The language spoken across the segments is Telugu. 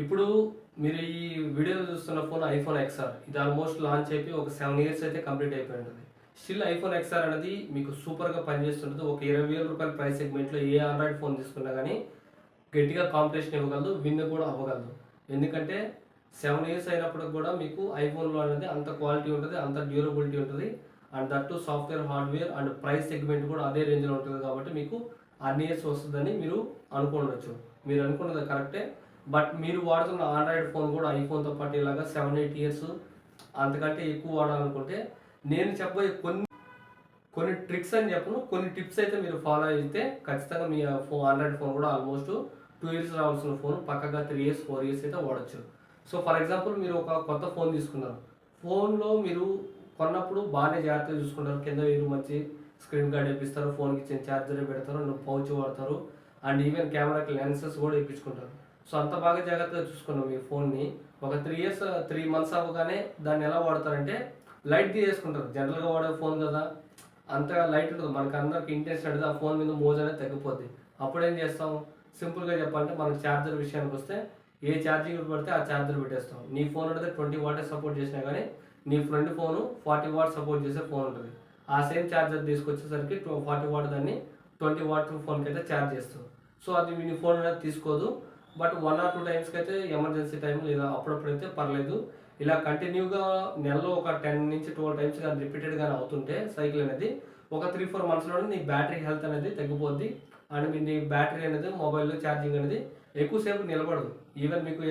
ఇప్పుడు మీరు ఈ వీడియోలో చూస్తున్న ఫోన్ ఐఫోన్ ఎక్స్ఆర్. ఇది ఆల్మోస్ట్ లాంచ్ అయిపోయి ఒక 7 ఇయర్స్ అయితే కంప్లీట్ అయిపోయి ఉంటుంది. స్టిల్ ఐఫోన్ ఎక్స్ఆర్ అనేది మీకు సూపర్గా పనిచేస్తుంటుంది. ఒక 20,000 రూపాయల ప్రైస్ సెగ్మెంట్లో ఏ ఆండ్రాయిడ్ ఫోన్ తీసుకున్నా కానీ గట్టిగా కాంపిటీషన్ ఇవ్వగలదు, విన్ కూడా అవ్వగలదు. ఎందుకంటే 7 ఇయర్స్ అయినప్పుడు కూడా మీకు ఐఫోన్లో అనేది అంత క్వాలిటీ ఉంటుంది, అంత డ్యూరబిలిటీ ఉంటుంది. And that software, hardware and price segment కూడా అదే రేంజ్లో ఉంటుంది. కాబట్టి మీకు అన్ని ఇయర్స్ వస్తుందని మీరు అనుకోవచ్చు. మీరు అనుకున్నది కరెక్టే. బట్ మీరు వాడుతున్న ఆండ్రాయిడ్ ఫోన్ కూడా ఐఫోన్తో పాటు ఇలాగా 7-8 ఇయర్స్ అంతకంటే ఎక్కువ వాడాలనుకుంటే నేను చెప్పబోయే కొన్ని ట్రిక్స్ అని చెప్పను, కొన్ని టిప్స్ అయితే మీరు ఫాలో అయితే ఖచ్చితంగా మీ ఆండ్రాయిడ్ ఫోన్ కూడా ఆల్మోస్ట్ 2 ఇయర్స్ రావాల్సిన ఫోన్ పక్కగా 3 ఇయర్స్ 4 ఇయర్స్ అయితే వాడచ్చు. సో ఫర్ ఎగ్జాంపుల్ మీరు ఒక కొత్త ఫోన్ తీసుకున్నారు. ఫోన్లో మీరు కొన్నప్పుడు బాగానే జాగ్రత్తగా చూసుకుంటారు. కింద మీరు మంచి స్క్రీన్ గార్డ్ వేపిస్తారు, ఫోన్కి ఇచ్చిన ఛార్జర్ పెడతారు, పౌచ్ వాడతారు, అండ్ ఈవెన్ కెమెరాకి లెన్సెస్ కూడా వేయించుకుంటారు. సో అంత బాగా జాగ్రత్తగా చూసుకున్నాం మీ ఫోన్ని. ఒక 3 మంత్స్ అవ్వగానే దాన్ని ఎలా వాడతారంటే లైట్ తీసుకుంటారు. జనరల్గా వాడే ఫోన్ కదా, అంతగా లైట్ ఉంటుంది. మనకు అందరికి ఇంట్రెస్ట్ అనేది ఆ ఫోన్ మీద మోజు అనేది తగ్గిపోద్ది. అప్పుడు ఏం చేస్తాం, సింపుల్గా చెప్పాలంటే మనకు ఛార్జర్ విషయానికి వస్తే ఏ ఛార్జింగ్ పడితే ఆ ఛార్జర్ పెట్టేస్తాం. నీ ఫోన్ అనేది 20 వాట్ సపోర్ట్ చేసినా కానీ నీ ఫ్రెండ్ ఫోను 40 వాట్ సపోర్ట్ చేసే ఫోన్ ఉంటుంది. ఆ సేమ్ ఛార్జర్ తీసుకొచ్చేసరికి 40 వాట్ దాన్ని 20 వాట్ ఫోన్కి అయితే ఛార్జ్ చేస్తాం. సో అది మీ ఫోన్ అనేది తీసుకోదు. బట్ 1 or 2 టైమ్స్కి అయితే ఎమర్జెన్సీ టైం లేదా అప్పుడప్పుడైతే పర్లేదు. ఇలా కంటిన్యూగా నెలలో ఒక 10 నుంచి 12 టైమ్స్ కానీ రిపీటెడ్గానే అవుతుంటే సైకిల్ అనేది ఒక 3-4 మంత్స్లోనే నీ బ్యాటరీ హెల్త్ అనేది తగ్గిపోద్ది. అండ్ నీ బ్యాటరీ అనేది మొబైల్లో ఛార్జింగ్ అనేది ఎక్కువసేపు నిలబడదు. ఈవెన్ మీకు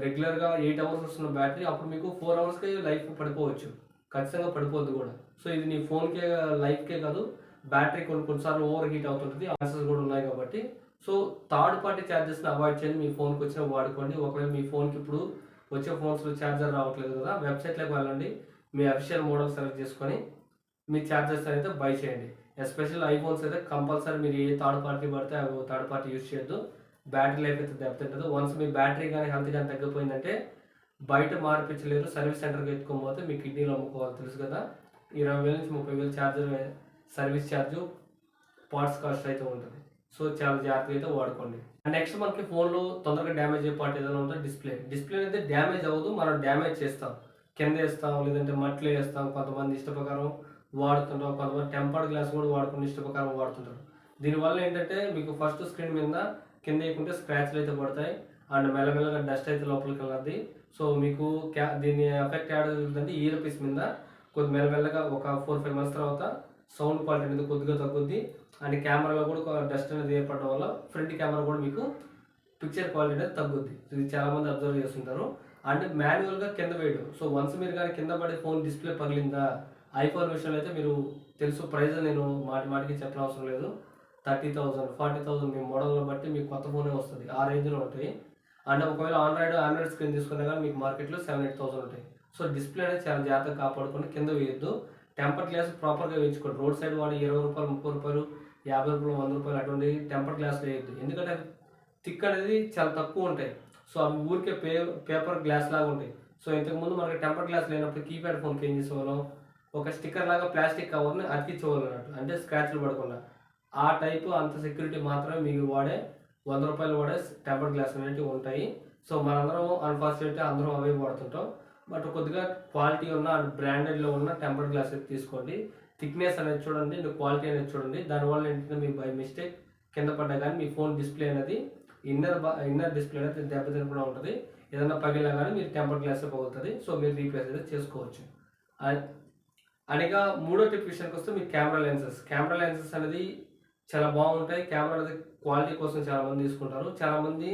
రెగ్యులర్గా 8 అవర్స్ వస్తున్న బ్యాటరీ అప్పుడు మీకు 4 అవర్స్కి లైఫ్ పడిపోవచ్చు, ఖచ్చితంగా పడిపోద్ది కూడా. సో ఇది నీ ఫోన్కే లైఫ్కే కాదు, బ్యాటరీ కొన్నిసార్లు ఓవర్ హీట్ అవుతుంటుంది, ఆన్సర్స్ కూడా ఉన్నాయి. కాబట్టి సో థర్డ్ పార్టీ ఛార్జెస్ని అవాయిడ్ చేయండి. మీ ఫోన్కి వచ్చిన వాడుకోండి. ఒకవేళ మీ ఫోన్కి ఇప్పుడు వచ్చే ఫోన్స్లో ఛార్జర్ రావట్లేదు కదా, వెబ్సైట్లోకి వెళ్ళండి, మీ అఫీషియల్ మోడల్ సెలెక్ట్ చేసుకొని మీ ఛార్జర్స్ అయితే బై చేయండి. ఎస్పెషల్ ఐఫోన్స్ అయితే కంపల్సరీ మీరు ఏ థర్డ్ పార్టీ పడితే అవి థర్డ్ పార్టీ యూజ్ చేయొద్దు. బ్యాటరీ లైఫ్ అయితే దెబ్బతింటుంది. వన్స్ మీ బ్యాటరీ కానీ హెల్త్ కానీ తగ్గిపోయిందంటే బయట మార్పించలేరు, సర్వీస్ సెంటర్కి ఎత్తుకోకపోతే మీ కిడ్నీలో అమ్ముకోవాలి, తెలుసు కదా. 20,000 నుంచి 30,000 charger service charge parts cost అయితే ఉంటుంది. సో చాలా జాగ్రత్తగా అయితే వాడుకోండి. అండ్ నెక్స్ట్ మనకి ఫోన్లో తొందరగా డ్యామేజ్ అయ్యే పార్ట్ ఏదైనా ఉంటే డిస్ప్లే అయితే డ్యామేజ్ అవ్వదు, మనం డ్యామేజ్ చేస్తాం. కింద వేస్తాం, లేదంటే మట్టిలో వేస్తాం. కొంతమంది ఇష్ట ప్రకారం వాడుతుంటాం, కొంతమంది టెంపర్డ్ గ్లాస్ కూడా వాడుకుని ఇష్ట ప్రకారం వాడుతుంటారు. దీనివల్ల ఏంటంటే మీకు ఫస్ట్ స్క్రీన్ మీద కింద వేయకుంటే స్క్రాచ్లు అయితే పడతాయి, అండ్ మెల్లమెల్లగా డస్ట్ అయితే లోపలికి వెళ్ళద్ది. సో మీకు దీన్ని ఎఫెక్ట్ జరుగుతుందంటే ఇయర్ పీస్ మీద కొద్ది మెల్లమెల్లగా ఒక 4-5 మంత్స్ తర్వాత సౌండ్ క్వాలిటీ అనేది కొద్దిగా తగ్గుద్ది. అండ్ కెమెరాలో కూడా డస్ట్ అనేది ఏర్పడడం వల్ల ఫ్రంట్ కెమెరా కూడా మీకు పిక్చర్ క్వాలిటీ అనేది తగ్గుద్ది. ఇది చాలామంది అబ్జర్వ్ చేస్తుంటారు. అండ్ మాన్యువల్గా కింద వేయడం. సో వన్స్ మీరు కానీ కింద పడి ఫోన్ డిస్ప్లే పగిలిందా, ఐఫోన్ విషయంలో అయితే మీరు తెలుసు, ప్రైస్ నేను మాటికి చెప్పిన అవసరం లేదు. 30,000 40,000 మీ మోడల్ని బట్టి మీకు కొత్త ఫోనే వస్తుంది, ఆ రేంజ్లో ఉంటాయి. అండ్ ఒకవేళ ఆండ్రాయిడ్ స్క్రీన్ తీసుకున్నా కానీ మీకు మార్కెట్లో 7-8,000 ఉంటాయి. సో డిస్ప్లే అనేది చాలా జాగ్రత్తగా కాపాడుకొని కింద వేయొద్దు. టెంపర్ గ్లాస్ ప్రాపర్గా వేయించుకోండి. రోడ్ సైడ్ వాడి 20 రూపాయలు, 30 రూపాయలు, 50 రూపాయలు, 100 రూపాయలు అటువంటి టెంపర్ గ్లాస్ వేయద్దు. ఎందుకంటే అవి థిక్ అనేది చాలా తక్కువ ఉంటాయి. సో అవి ఊరికే పేపర్ గ్లాస్ లాగా ఉంటాయి. సో ఇంతకుముందు మనకి టెంపర్ గ్లాస్ లేనప్పుడు కీప్యాడ్ ఫోన్కి ఏం చేసేవాళ్ళం, ఒక స్టిక్కర్ లాగా ప్లాస్టిక్ కవర్ని అతికించేవాళ్ళు అన్నట్టు, అంటే స్క్రాచ్లు పడకుండా. ఆ టైపు అంత సెక్యూరిటీ మాత్రమే మీకు వాడే 100 రూపాయలు వాడే టెంపర్ గ్లాస్ అనేవి ఉంటాయి. సో మనందరం అన్ఫార్చునేట్లీ అందరం అవే వాడుతుంటాం. బట్ కొద్దిగా క్వాలిటీ ఉన్న అండ్ బ్రాండెడ్లో ఉన్న టెంపర్ గ్లాస్ అయితే తీసుకోండి. థిక్నెస్ అనేది చూడండి, క్వాలిటీ అనేది చూడండి. దానివల్ల ఏంటంటే మీకు బై మిస్టేక్ కింద పడ్డా కానీ మీ ఫోన్ డిస్ప్లే అనేది ఇన్నర్ డిస్ప్లే అనేది దెబ్బతినకుండా ఉంటుంది. ఏదైనా పగిలినా కానీ మీరు టెంపర్ గ్లాస్ పగులుతుంది. సో మీరు రీప్లేస్ అయితే చేసుకోవచ్చు. అనిగా మూడో టిప్ విషయానికి వస్తే మీ కెమెరా లెన్సెస్ అనేది చాలా బాగుంటాయి. కెమెరా అనేది క్వాలిటీ కోసం చాలామంది తీసుకుంటారు. చాలామంది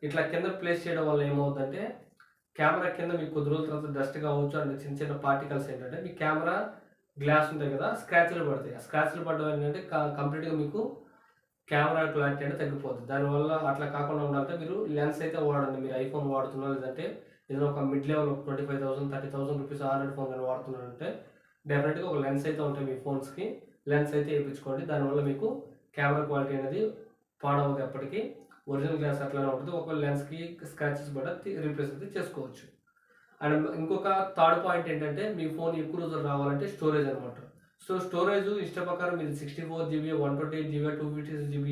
ఇట్లా కింద ప్లేస్ చేయడం వల్ల ఏమవుతుందంటే కెమెరా కింద మీకు కొద్ది రోజుల తర్వాత డస్ట్ కావచ్చు, అండ్ చిన్న చిన్న పార్టికల్స్ ఏంటంటే మీ కెమెరా గ్లాస్ ఉంటాయి కదా, స్క్రాచ్లు పడతాయి. ఆ స్క్రాచ్లు పడడం ఏంటంటే కంప్లీట్గా మీకు కెమెరా క్లారిటీ అనేది తగ్గిపోతుంది. దానివల్ల అట్లా కాకుండా ఉండాలంటే మీరు లెన్స్ అయితే వాడండి. మీరు ఐఫోన్ వాడుతున్నారు, లేదంటే ఏదైనా ఒక mid level 25,000 30,000 rupees Android phone కానీ వాడుతున్నారంటే డెఫినెట్గా ఒక లెన్స్ అయితే ఉంటాయి మీ ఫోన్స్కి. లెన్స్ అయితే వేయించుకోండి. దానివల్ల మీకు కెమెరా క్వాలిటీ అనేది పాడవదు. ఎప్పటికీ ఒరిజినల్ గ్లాస్ అట్లానే ఉంటుంది. ఒక లెన్స్కి స్క్రాచెస్ పడ్డ రీప్లేస్ అయితే చేసుకోవచ్చు. అండ్ ఇంకొక థర్డ్ పాయింట్ ఏంటంటే మీ ఫోన్ ఎక్కువ రోజులు రావాలంటే స్టోరేజ్ అనమాట. సో స్టోరేజ్ ఇష్ట ప్రకారం మీరు 64 GB, 128 GB, 256 GB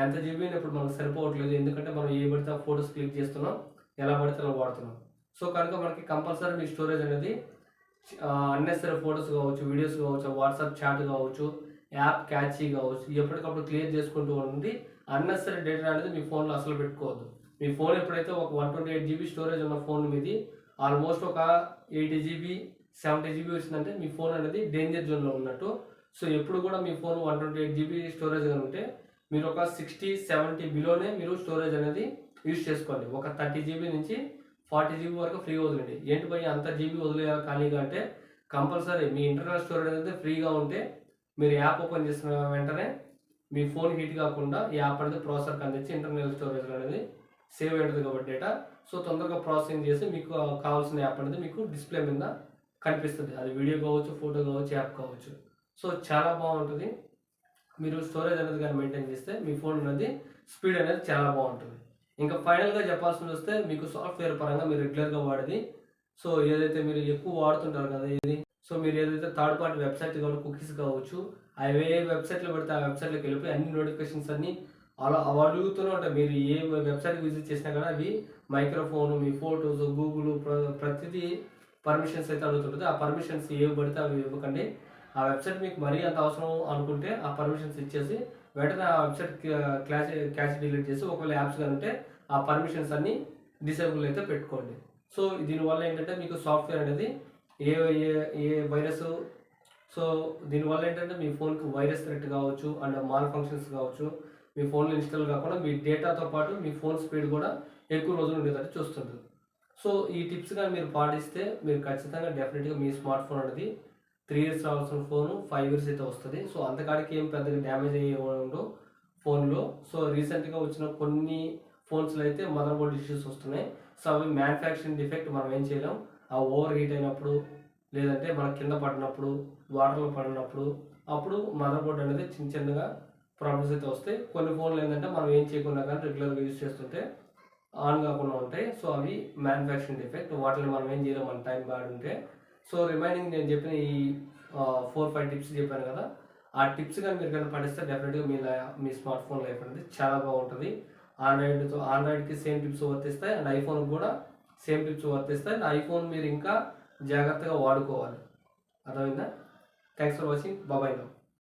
ఎంత జీబీ ఇప్పుడు మనకు సరిపోవట్లేదు. ఎందుకంటే మనం ఏ పడితే ఫోటోస్ క్లిక్ చేస్తున్నాం, ఎలా పడితే అలా వాడుతున్నాం. సో కనుక మనకి కంపల్సరీ మీ స్టోరేజ్ అనేది అన్నెసరీ ఫొటోస్ కావచ్చు, వీడియోస్ కావచ్చు, వాట్సాప్ చాట్ కావచ్చు, యాప్ క్యాచీ కావచ్చు, ఎప్పటికప్పుడు క్లియర్ చేసుకుంటూ ఉండి అన్నెసరీ డేటా అనేది మీ ఫోన్లో అసలు పెట్టుకోవద్దు. మీ ఫోన్ ఎప్పుడైతే ఒక 128 GB స్టోరేజ్ ఉన్న ఫోన్ మీది ఆల్మోస్ట్ ఒక 80 GB 70 GB వచ్చిందంటే మీ ఫోన్ అనేది డేంజర్ జోన్లో ఉన్నట్టు. సో ఎప్పుడు కూడా మీ ఫోన్ 128 GB స్టోరేజ్ కానీ ఉంటే మీరు ఒక 60-70 బిలోనే మీరు స్టోరేజ్ అనేది యూజ్ చేసుకోండి. ఒక 30 GB నుంచి 40 GB వరకు ఫ్రీ వదిలేండి. ఏంటి పోయి అంత జీబీ వదిలేయాలి ఖాళీగా అంటే కంపల్సరీ మీ ఇంటర్నల్ స్టోరేజ్ అనేది ఫ్రీగా ఉంటే మీరు యాప్ ఓపెన్ చేసిన వెంటనే మీ ఫోన్ హీట్ కాకుండా ఈ యాప్ అనేది ప్రాసెసర్కి అందించి ఇంటర్నల్ స్టోరేజ్ అనేది సేవ్ అయ్యేది కాబట్టి డేటా. సో తొందరగా ప్రాసెసింగ్ చేసి మీకు కావాల్సిన యాప్ అనేది మీకు డిస్ప్లే మీద కనిపిస్తుంది. అది వీడియో కావచ్చు, ఫోటో కావచ్చు, యాప్ కావచ్చు. సో చాలా బాగుంటుంది. మీరు స్టోరేజ్ అనేది కానీ మెయింటైన్ చేస్తే మీ ఫోన్ అనేది స్పీడ్ అనేది చాలా బాగుంటుంది. ఇంకా ఫైనల్గా చెప్పాల్సింది వస్తే మీకు సాఫ్ట్వేర్ పరంగా మీరు రెగ్యులర్గా వాడేది, సో ఏదైతే మీరు ఎక్కువ వాడుతుంటారు కదా ఇది, సో మీరు ఏదైతే థర్డ్ పార్టీ వెబ్సైట్ కావచ్చు, కుకీస్ కావచ్చు, అవి ఏ వెబ్సైట్లో పెడితే ఆ వెబ్సైట్లోకి వెళ్ళిపోయి అన్ని నోటిఫికేషన్స్ అన్నీ అలా అడుగుతూనే ఉంటాయి. మీరు ఏ వెబ్సైట్ విజిట్ చేసినా కూడా అవి మైక్రోఫోన్, మీ ఫొటోస్, గూగుల్ ప్రతిదీ పర్మిషన్స్ అయితే అడుగుతుంటుంది. ఆ పర్మిషన్స్ ఏవి పడితే అవి ఇవ్వకండి. ఆ వెబ్సైట్ మీకు మరీ అంత అవసరం అనుకుంటే ఆ పర్మిషన్స్ ఇచ్చేసి వెంటనే ఆ వెబ్సైట్ క్యాచ్ డిలీట్ చేసి ఒకవేళ యాప్స్ కానీ ఉంటే ఆ పర్మిషన్స్ అన్నీ డిసేబుల్ అయితే పెట్టుకోండి. సో దీనివల్ల ఏంటంటే మీకు సాఫ్ట్వేర్ అనేది ఏ ఏ ఏ వైరస్, సో దీనివల్ల ఏంటంటే మీ ఫోన్కి వైరస్ థ్రెట్ కావచ్చు అండ్ మాల్ ఫంక్షన్స్ కావచ్చు మీ ఫోన్లో ఇన్స్టాల్ కాకుండా మీ డేటాతో పాటు మీ ఫోన్ స్పీడ్ కూడా ఎక్కువ రోజులు ఉండేటట్టు చూస్తుంటుంది. సో ఈ టిప్స్ కానీ మీరు పాటిస్తే మీరు ఖచ్చితంగా డెఫినెట్గా మీ స్మార్ట్ ఫోన్ అనేది 3 years రావాల్సిన ఫోను 5 years అయితే వస్తుంది. సో అంతకాడికి ఏం పెద్దగా డ్యామేజ్ అయ్యే ఉండవు ఫోన్లో. సో రీసెంట్గా వచ్చిన కొన్ని ఫోన్స్లో అయితే మదర్ బోర్డ్ ఇష్యూస్ వస్తున్నాయి. సో అవి మ్యానుఫ్యాక్చరింగ్ డిఫెక్ట్, మనం ఏం చేయలేం. ఆ ఓవర్ హీట్ అయినప్పుడు లేదంటే మన కింద పడినప్పుడు, వాటర్లో పడినప్పుడు అప్పుడు మదర్ బోర్డ్ అనేది చిన్నగా ప్రాబ్లమ్స్ అయితే వస్తాయి. కొన్ని ఫోన్లు ఏంటంటే మనం ఏం చేయకుండా కానీ రెగ్యులర్గా యూజ్ చేస్తుంటే ఆన్ కాకుండా ఉంటాయి. సో అవి మ్యానుఫ్యాక్చరింగ్ డిఫెక్ట్, వాటిని మనం ఏం చేయలేం మన టైం బ్యాడ్ ఉంటే. సో రిమైనింగ్ నేను చెప్పిన ఈ 4-5 టిప్స్ చెప్పాను కదా, ఆ టిప్స్ కానీ మీరు కానీ పాటిస్తే డెఫినెట్గా మీ స్మార్ట్ ఫోన్ లైఫ్ అనేది చాలా బాగుంటుంది. ఆండ్రాయిడ్కి సేమ్ టిప్స్ వర్తిస్తాయి అండ్ ఐఫోన్కి కూడా సేమ్ టిప్స్ వర్తిస్తాయి. అండ్ ఐఫోన్ మీరు ఇంకా జాగ్రత్తగా వాడుకోవాలి. అర్థమైందా? Thanks for watching. బాబాయ్ నౌ.